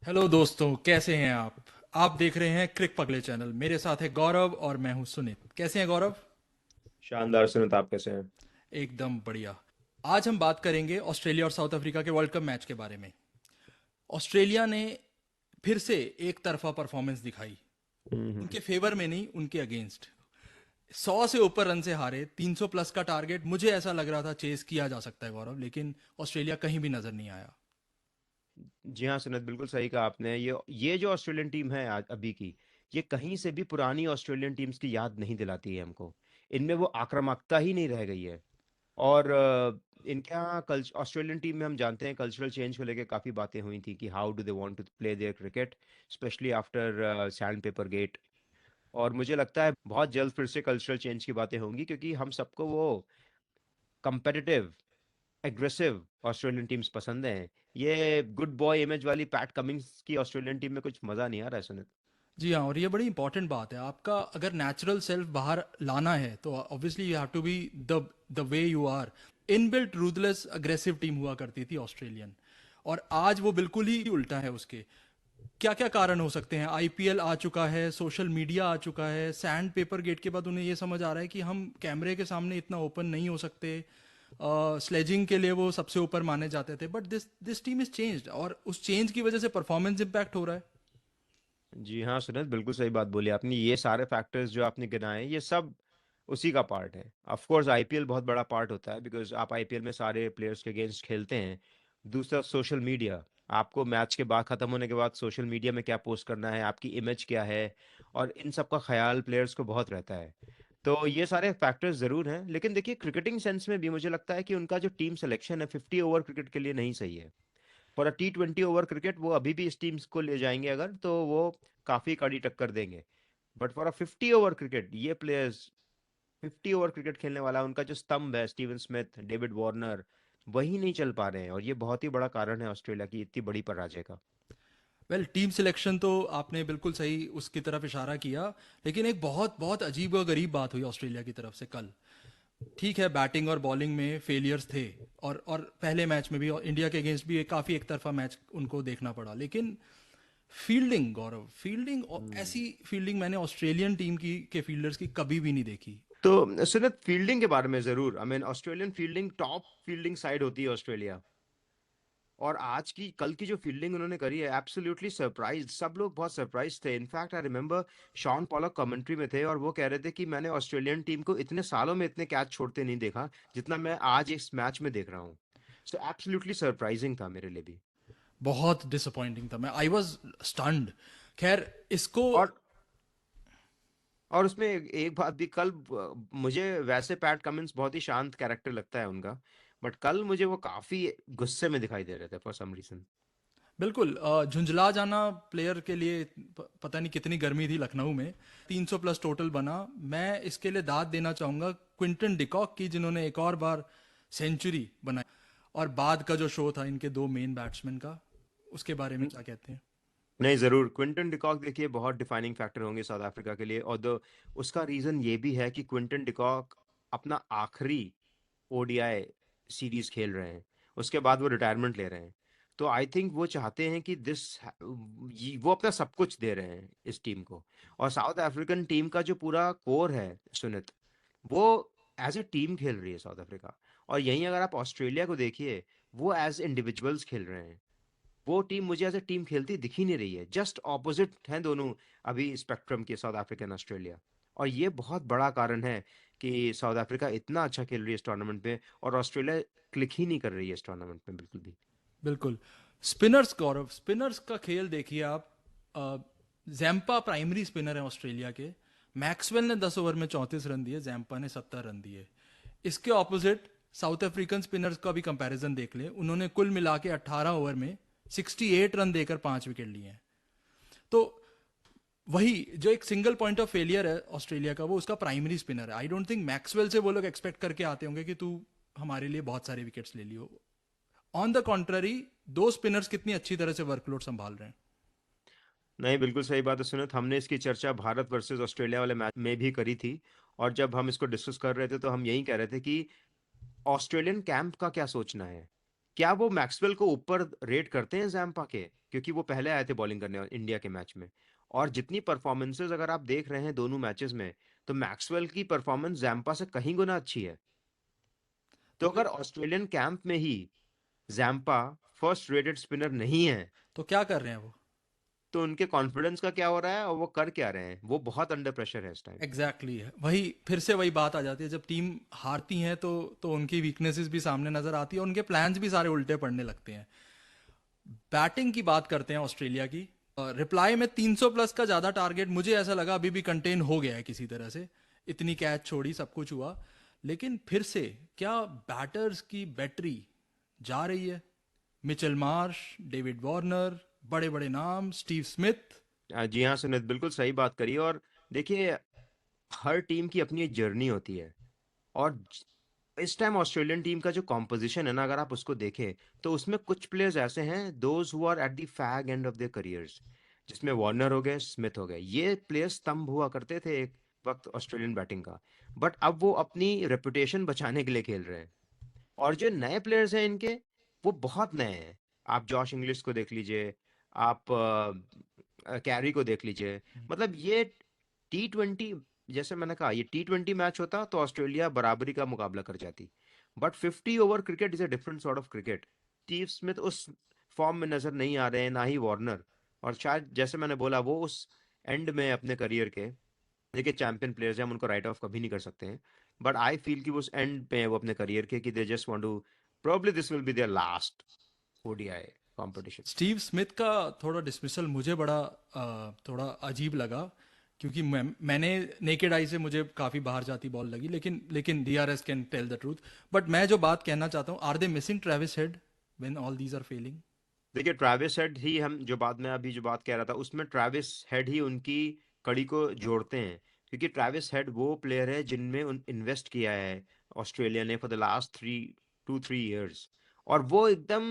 Hello दोस्तों, कैसे हैं आप देख रहे हैं क्रिक पगले चैनल। मेरे साथ है गौरव और मैं हूं सुनीत। कैसे हैं गौरव? शानदार सुनित, आप कैसे हैं? एकदम बढ़िया। आज हम बात करेंगे ऑस्ट्रेलिया और साउथ अफ्रीका के वर्ल्ड कप मैच के बारे में। ऑस्ट्रेलिया ने फिर से एक तरफा परफॉर्मेंस दिखाई। हम्म। उनके फेवर में नहीं, उनके अगेंस्ट। 100 से ऊपर रन से हारे। 300 प्लस का टारगेट मुझे ऐसा लग रहा था चेस किया जा सकता है गौरव, लेकिन ऑस्ट्रेलिया कहीं भी नजर नहीं आया। जी हाँ सुनित, बिल्कुल सही कहा आपने। ये जो ऑस्ट्रेलियन टीम है आज अभी की, ये कहीं से भी पुरानी ऑस्ट्रेलियन टीम्स की याद नहीं दिलाती है हमको। इनमें वो आक्रामकता ही नहीं रह गई है। और इनके यहाँ ऑस्ट्रेलियन टीम में हम जानते हैं कल्चरल चेंज को लेकर काफ़ी बातें हुई थी कि how do they want to play their cricket, especially after sandpaper gate. और मुझे लगता है बहुत जल्द फिर से कल्चरल चेंज की बातें होंगी, क्योंकि हम सबको वो कंपेटिटिव, एग्रेसिव ऑस्ट्रेलियन टीम्स पसंद हैं। ये गुड बॉय इमेज वाली पैट कमिंग्स की ऑस्ट्रेलियन टीम में कुछ मजा नहीं आ रहा है सुनित। जी हाँ, और ये बड़ी इंपॉर्टेंट बात है। आपका अगर नेचुरल सेल्फ बाहर लाना है तो obviously you have to be the the way you are. Inbuilt ruthless aggressive team हुआ करती थी ऑस्ट्रेलियन, और आज वो बिल्कुल ही उल्टा है उसके। क्या क्या कारण हो सकते हैं? आईपीएल आ चुका है, सोशल मीडिया आ चुका है, सैंड पेपर गेट के बाद उन्हें ये समझ आ रहा है कि हम कैमरे के सामने इतना ओपन नहीं हो सकते। स्लेजिंग के लिए वो सबसे ऊपर माने जाते थे, but this this team is changed, और उस चेंज की वजह से परफॉर्मेंस इम्पैक्ट हो रहा है। जी हाँ सुनित, बिल्कुल सही बात बोली आपने। ये सारे फैक्टर्स जो आपने गिनाए, ये सब उसी का पार्ट है। ऑफ कोर्स आईपीएल बहुत बड़ा पार्ट होता है, बिकॉज आप आईपीएल में सारे प्लेयर्स के अगेंस्ट खेलते हैं। दूसरा सोशल मीडिया, आपको मैच के बाद खत्म होने के बाद सोशल मीडिया में क्या पोस्ट करना है, आपकी इमेज क्या है, और इन सब का ख्याल प्लेयर्स को बहुत रहता है। तो ये सारे फैक्टर्स जरूर हैं, लेकिन देखिए क्रिकेटिंग सेंस में भी मुझे लगता है कि उनका जो टीम सिलेक्शन है 50 ओवर क्रिकेट के लिए नहीं सही है। For a T20 over cricket वो अभी भी इस टीम्स को ले जाएंगे अगर, तो वो काफी कड़ी टक्कर देंगे। But for a 50 over cricket ये प्लेयर्स, 50 ओवर क्रिकेट खेलने वाला उनका जो स्तंभ है स्टीवन स्मिथ, डेविड वार्नर, वही नहीं चल पा रहे हैं। और ये बहुत ही बड़ा कारण है ऑस्ट्रेलिया की इतनी बड़ी पराजय का। वेल, टीम सिलेक्शन तो आपने बिल्कुल सही उसकी तरफ इशारा किया, लेकिन एक बहुत बहुत अजीब और गरीब बात हुई ऑस्ट्रेलिया की तरफ से कल। ठीक है, बैटिंग और बॉलिंग में फेलियर्स थे, और पहले मैच में भी और इंडिया के अगेंस्ट भी एक काफ़ी एक तरफा मैच उनको देखना पड़ा, लेकिन फील्डिंग गौरव, फील्डिंग, हम्म। ऐसी फील्डिंग मैंने ऑस्ट्रेलियन टीम की के फील्डर्स की कभी भी नहीं देखी। तो सुनित, फील्डिंग के बारे में जरूर, I mean Australian fielding top fielding side होती है ऑस्ट्रेलिया। और आज की कल की जो फील्डिंग उन्होंने करी है, एब्सोल्युटली सरप्राइज। सब लोग बहुत सरप्राइज थे। In fact I remember Shaun Pollock commentary में थे और वो कह रहे थे कि मैंने ऑस्ट्रेलियन टीम को इतने सालों में इतने कैच छोड़ते नहीं देखा जितना मैं आज इस मैच में देख रहा हूँ। सो एब्सोल्युटली सरप्राइजिंग था मेरे लिए भी। बहुत डिसअपॉइंटिंग था, मैं आई वॉज स्टन्ड। खैर, इसको और और उसमें एक बात भी, कल मुझे वैसे पैट कमिंस बहुत ही शांत कैरेक्टर लगता है उनका, बट कल मुझे वो काफी गुस्से में दिखाई दे रहे थे फॉर सम रीजन। बिल्कुल झुंझला जाना प्लेयर के लिए। पता नहीं कितनी गर्मी थी लखनऊ में। 300 प्लस टोटल बना। मैं इसके लिए दाद देना चाहूंगा क्विंटन डिकॉक की, जिन्होंने एक और बार सेंचुरी बनाई। और बाद का जो शो था इनके दो मेन बैट्समैन का, उसके बारे में क्या कहते हैं? नहीं, जरूर क्विंटन डिकॉक देखिए बहुत डिफाइनिंग फैक्टर होंगे साउथ अफ्रीका के लिए। और उसका रीजन ये भी है कि क्विंटन डिकॉक अपना आखिरी ओडीआई सीरीज खेल रहे हैं, उसके बाद वो रिटायरमेंट ले रहे हैं। तो आई थिंक वो चाहते हैं कि वो अपना सब कुछ दे रहे हैं इस टीम को। और साउथ अफ्रीकन टीम का जो पूरा कोर है सुनित, वो एज ए टीम खेल रही है साउथ अफ्रीका। और यहीं अगर आप ऑस्ट्रेलिया को देखिए, वो एज इंडिविजुअल्स खेल रहे हैं। वो टीम मुझे एज ए टीम खेलती दिख ही नहीं रही है। जस्ट ऑपोजिट हैं दोनों अभी स्पेक्ट्रम के, साउथ अफ्रीका और ऑस्ट्रेलिया। और ये बहुत बड़ा कारण है कि साउथ अफ्रीका इतना अच्छा खेल रही है इस टूर्नामेंट में, और ऑस्ट्रेलिया क्लिक ही नहीं कर रही है इस टूर्नामेंट में बिल्कुल भी। बिल्कुल। स्पिनर्स गौरव, स्पिनर्स का खेल देखिए आप। जैम्पा प्राइमरी स्पिनर है ऑस्ट्रेलिया के। मैक्सवेल ने 10 ओवर में 34 रन दिए, जैम्पा ने 70 रन दिए। इसके ऑपोजिट साउथ अफ्रीकन स्पिनर्स का भी कंपैरिजन देख ले, उन्होंने कुल मिला के 18 ओवर में 68 रन देकर 5 विकेट लिए हैं। तो वही जो एक सिंगल पॉइंट ऑफ फेलियर है ऑस्ट्रेलिया का, वो उसका प्राइमरी स्पिनर है। आई डोंट थिंक मैक्सवेल से वो लोग एक्सपेक्ट करके आते होंगे कि तू हमारे लिए बहुत सारे विकेट्स ले लियो। ऑन द कॉन्ट्ररी, दो स्पिनर्स कितनी अच्छी तरह से वर्कलोड संभाल रहे हैं। नहीं, बिल्कुल सही बात है सुनित। हमने इसकी चर्चा भारत वर्सेस ऑस्ट्रेलिया वाले मैच में भी करी थी। और जब हम इसको डिस्कस कर रहे थे तो हम यही कह रहे थे कि ऑस्ट्रेलियन कैंप का क्या सोचना है। क्या वो मैक्सवेल को ऊपर रेट करते हैं जैम्पा के, क्योंकि वो पहले आए थे बॉलिंग करने इंडिया के मैच में, और जितनी परफॉर्मेंसेज अगर आप देख रहे हैं दोनों मैचेस में, तो मैक्सवेल की परफॉर्मेंस जैम्पा से कहीं गुना अच्छी है। तो तो अगर ऑस्ट्रेलियन कैंप में ही जैम्पा फर्स्ट रेटेड स्पिनर नहीं है, तो क्या कर रहे हैं वो? तो उनके कॉन्फिडेंस का क्या हो रहा है और वो कर क्या रहे हैं? वो बहुत अंडर प्रेशर है इस टाइम। एग्जैक्टली exactly है वही, फिर से वही बात आ जाती है, जब टीम हारती है तो उनकी वीकनेसेस भी सामने नजर आती है, उनके प्लान्स भी सारे उल्टे पड़ने लगते हैं। बैटिंग की बात करते हैं ऑस्ट्रेलिया की। रिप्लाई में 300 प्लस का ज़्यादा टारगेट मुझे ऐसा लगा अभी भी कंटेन हो गया है किसी तरह से, इतनी कैच छोड़ी, सब कुछ हुआ। लेकिन फिर से क्या बैटर्स की बैटरी जा रही है? मिचेल मार्श, डेविड वार्नर, बड़े बड़े नाम, स्टीव स्मिथ। जी हाँ सुनीत, बिल्कुल सही बात करी। और देखिए, हर टीम की अपनी एक जर्नी होती है, और इस टाइम ऑस्ट्रेलियन टीम का जो कॉम्पोजिशन है ना, अगर आप उसको देखें, तो उसमें कुछ प्लेयर्स ऐसे हैं those who are at the fag end of their careers, जिसमें वार्नर हो गए, स्मिथ हो गए। ये प्लेयर्स स्तंभ हुआ करते थे एक वक्त ऑस्ट्रेलियन बैटिंग का, बट अब वो अपनी रेपुटेशन बचाने के लिए खेल रहे हैं। और जो नए प्लेयर्स हैं इनके, वो बहुत नए हैं। आप जॉश इंग्लिश को देख लीजिए, आप कैरी को देख लीजिए। मतलब ये T20, जैसे मैंने कहा, ये T20 मैच होता तो ऑस्ट्रेलिया बराबरी का मुकाबला कर जाती, but 50 over cricket is a different sort of cricket. Steve Smith उस फॉर्म में नजर नहीं आ रहे हैं, ना ही वार्नर। और शायद जैसे मैंने बोला, वो उस एंड में अपने करियर के, देखिए चैंपियन प्लेयर्स हैं, हम उनको राइट ऑफ कभी नहीं कर सकते हैं, बट आई फील कि वो उस एंड पे है वो अपने करियर के, कि they just want to, probably this will be their last ODI competition. Steve Smith का थोड़ा डिसमिसल मुझे बड़ा थोड़ा अजीब लगा, क्योंकि मैंने नेकेड आई से मुझे काफ़ी बाहर जाती बॉल लगी, लेकिन DRS can tell the truth. But मैं जो बात कहना चाहता हूँ, are they missing Travis Head when all these are failing? देखिए ट्रैविस हेड ही, हम जो बाद में अभी जो बात कह रहा था, उसमें ट्रैविस हेड ही उनकी कड़ी को जोड़ते हैं, क्योंकि ट्रैविस हेड वो प्लेयर है जिनमें उन इन्वेस्ट किया है ऑस्ट्रेलिया ने फॉर द लास्ट 2-3 इयर्स, और वो एकदम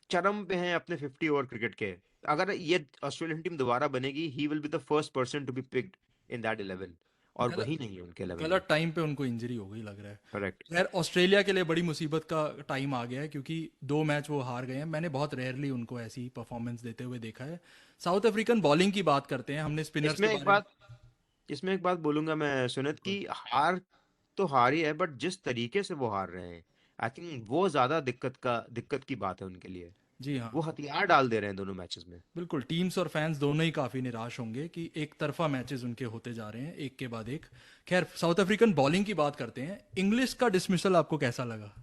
चरम पे हैं अपने 50 ओवर क्रिकेट के। अगर ये ऑस्ट्रेलियन टीम दोबारा बनेगी, he will be the first person to be picked in that 11, और गलत वही नहीं है उनके 11 में। गलत टाइम पे उनको इंजरी हो गई लग रहा है। करेक्ट। खैर, ऑस्ट्रेलिया के लिए बड़ी मुसीबत का टाइम आ गया है, क्योंकि 2 मैच वो हार गए हैं। मैंने बहुत रेयरली उनको ऐसी परफॉर्मेंस देते हुए देखा है। साउथ अफ्रीकन बॉलिंग की बात करते हैं, हमने स्पिनर्स इसमें के एक बारे में। बात इसमें एक बात बोलूंगा मैं सुनित, कि हार तो हार ही है, बट जिस तरीके से वो हार रहे हैं, आई थिंक वो ज्यादा दिक्कत की बात है उनके लिए। जी हाँ, वो हथियार डाल दे रहे हैं दोनों मैचेस में। बिल्कुल। टीम्स और फैंस दोनों ही काफ़ी निराश होंगे कि एक तरफा मैचेस उनके होते जा रहे हैं, एक के बाद एक। खैर, साउथ अफ्रीकन बॉलिंग की बात करते हैं। इंग्लिश का डिसमिसल आपको कैसा लगा?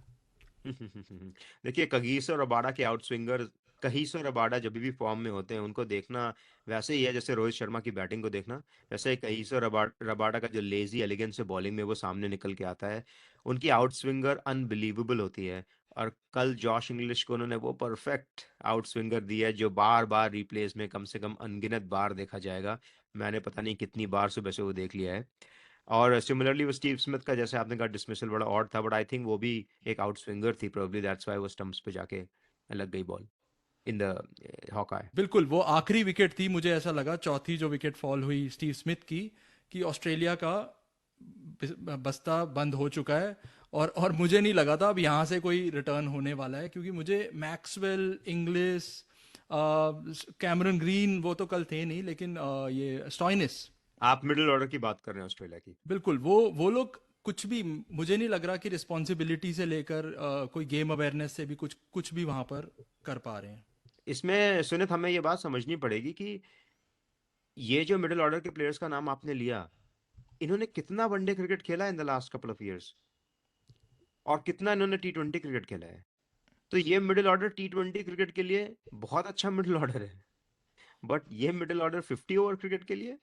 देखिए, कगिसो रबाडा के आउट स्विंगर, कगिसो रबाडा जब भी फॉर्म में होते हैं उनको देखना वैसे ही है जैसे रोहित शर्मा की बैटिंग को देखना। वैसे ही कगिसो रबाडा का जो लेजी एलिगेंस है बॉलिंग में, वो सामने निकल के आता है। उनकी आउट स्विंगर अनबिलीवेबल होती है। और कल जॉश इंग्लिश को उन्होंने वो परफेक्ट आउट स्विंगर दी है, जो बार बार रिप्लेस में कम से कम अनगिनत बार देखा जाएगा। मैंने पता नहीं कितनी बार सुबह से वो देख लिया है। और सिमिलरली वो स्टीव स्मिथ का, जैसे आपने कहा, डिसमिसल बड़ा ऑड था, बट आई थिंक वो भी एक आउट स्विंगर थी, प्रोबब्ली दैट्स व्हाई वो स्टंप्स पे जाके लग गई बॉल इन द हॉकाय। बिल्कुल, वो आखिरी विकेट थी, मुझे ऐसा लगा चौथी जो विकेट फॉल हुई स्टीव स्मिथ की, कि ऑस्ट्रेलिया का बस्ता बंद हो चुका है। और मुझे नहीं लगा था अब यहाँ से कोई रिटर्न होने वाला है, क्योंकि मुझे मैक्सवेल, इंग्लिश, कैमरन ग्रीन वो तो कल थे नहीं, लेकिन ये स्टॉइनिस, आप मिडिल ऑर्डर की बात कर रहे हैं ऑस्ट्रेलिया की। बिल्कुल वो लोग कुछ भी, मुझे नहीं लग रहा कि रिस्पॉन्सिबिलिटी से लेकर कोई गेम अवेयरनेस से भी कुछ कुछ भी वहां पर कर पा रहे हैं। इसमें सुनित, हमें ये बात समझनी पड़ेगी कि ये जो मिडिल ऑर्डर के प्लेयर्स का नाम आपने लिया, इन्होंने कितना वनडे क्रिकेट खेला in the last couple of years, और कितना इन्होंने T20 क्रिकेट खेला है। तो ये मिडिल ऑर्डर T20 क्रिकेट के लिए बहुत अच्छा मिडिल ऑर्डर है, बट ये मिडिल ऑर्डर 50 ओवर क्रिकेट के लिए,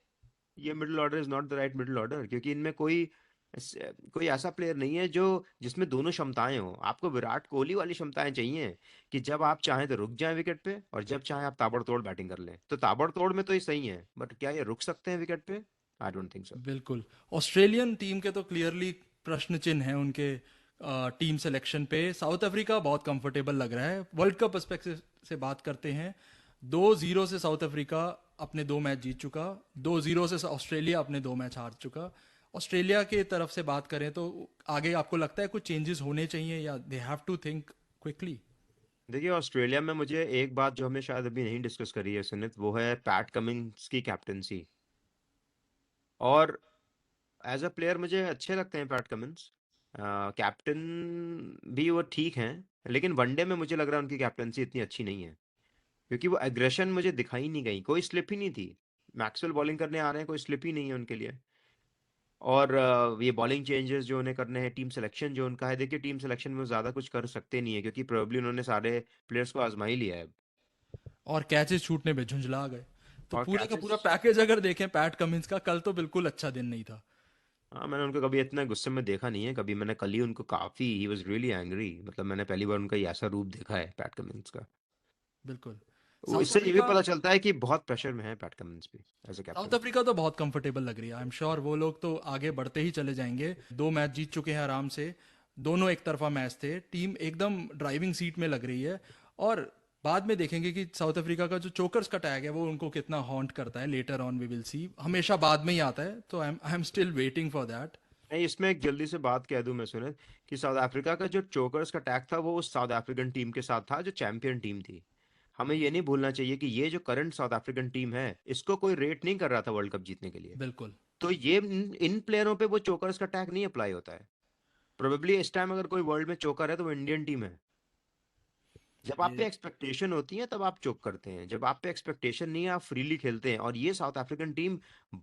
ये middle order is not the right middle order, क्योंकि इनमें कोई ऐसा प्लेयर नहीं है जो जिसमें दोनों क्षमताएं हो। आपको विराट कोहली वाली क्षमताएं चाहिए, कि जब आप चाहें तो रुक जाएं विकेट पे, और जब चाहें आप ताबड़तोड़ बैटिंग कर लें। तो ताबड़तोड़ में तो ये सही है, बट क्या ये रुक सकते हैं विकेट पे? I don't think so. बिल्कुल। ऑस्ट्रेलियन टीम के तो क्लियरली प्रश्न चिन्ह हैं उनके टीम सिलेक्शन पे। साउथ अफ्रीका बहुत कंफर्टेबल लग रहा है। वर्ल्ड कप पर्सपेक्टिव से बात करते हैं, 2-0 से साउथ अफ्रीका अपने 2 मैच जीत चुका, 2-0 से ऑस्ट्रेलिया अपने 2 मैच हार चुका। ऑस्ट्रेलिया के तरफ से बात करें तो आगे आपको लगता है कुछ चेंजेस होने चाहिए, या they have to think quickly? देखिए ऑस्ट्रेलिया में मुझे एक बात जो हमने शायद अभी नहीं डिस्कस करी है सुनित, वो है पैट कमिंस की कैप्टनसी। और एज अ प्लेयर मुझे अच्छे लगते हैं पैट कमिंस, कैप्टन भी वो ठीक हैं, लेकिन वनडे में मुझे लग रहा है उनकी कैप्टनसी इतनी अच्छी नहीं है, क्योंकि वो एग्रेशन मुझे दिखाई नहीं गई, कोई स्लिप ही नहीं थी। मैक्सवेल बॉलिंग करने आ रहे हैं, कोई स्लिप ही नहीं है उनके लिए। और ये बॉलिंग चेंजेस जो उन्हें करने हैं, टीम सिलेक्शन जो उनका है, देखिए टीम सिलेक्शन में वो ज़्यादा कुछ कर सकते नहीं है, क्योंकि प्रोबेबली उन्होंने सारे प्लेयर्स को आजमा ही लिया है। और कैचेस छूटने पे झुंझला गए। तो और पूरे का कैचेस, पूरा पैकेज अगर देखें पैट कमिंस का, कल तो बिल्कुल अच्छा दिन नहीं था। हाँ मैंने उनको कभी इतना गुस्से में देखा नहीं है कभी। मैंने कल ही उनको काफ़ी, ही वॉज रियली एंग्री, मतलब मैंने पहली बार उनका ये ऐसा रूप देखा है पैट कमिंस का। बिल्कुल। वो साउथ इससे ये भी अफ्रीका पता चलता है कि बहुत प्रेशर में है पैट कमिंस भी as a south captain. Africa तो बहुत कंफर्टेबल लग रही है। आई एम श्योर वो लोग तो आगे बढ़ते ही चले जाएंगे। 2 मैच जीत चुके हैं आराम से। दोनों एक तरफा मैच थे। टीम एकदम ड्राइविंग सीट में लग रही है। और बाद में देखेंगे कि साउथ अफ्रीका का जो चोकर्स का टैग है वो उनको कितना हॉन्ट करता है। Later on we will see. हमेशा बाद में ही आता है, तो I am still waiting for that. नहीं, इसमें एक जल्दी से बात कह दूं मैं सुने, कि साउथ अफ्रीका का जो चोकर्स का टैग था वो उस साउथ अफ्रीकन टीम के साथ था जो चैंपियन टीम थी। हमें ये नहीं भूलना चाहिए कि ये जो करंट साउथ अफ्रीकन टीम है, इसको कोई रेट नहीं कर रहा था वर्ल्ड कप जीतने के लिए। बिल्कुल। तो ये इन प्लेयरों पे वो चोकर्स का टैग नहीं अप्लाई होता है। प्रोबेबली इस टाइम अगर कोई वर्ल्ड में चोकर है तो वो इंडियन टीम है। जब आप पे ये एक्सपेक्टेशन होती है तब आप चोक करते हैं, जब आप पे एक्सपेक्टेशन नहीं है आप फ्रीली खेलते हैं, और ये साउथ अफ्रीकन टीम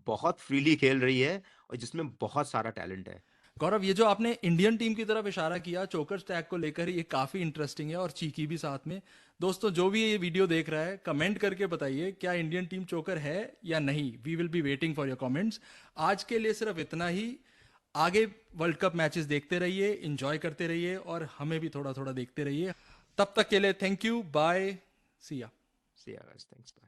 बहुत फ्रीली खेल रही है, और जिसमें बहुत सारा टैलेंट है। गौरव, ये जो आपने इंडियन टीम की तरफ इशारा किया चोकर्स टैग को लेकर, ये काफी इंटरेस्टिंग है और चीकी भी साथ में। दोस्तों, जो भी ये वीडियो देख रहा है कमेंट करके बताइए क्या इंडियन टीम चोकर है या नहीं। We will be waiting for your comments. आज के लिए सिर्फ इतना ही। आगे वर्ल्ड कप मैचेस देखते रहिए, इंजॉय करते रहिए और हमें भी थोड़ा थोड़ा देखते रहिए। तब तक के लिए थैंक यू, बाय, सी या। See ya guys, thanks, bye.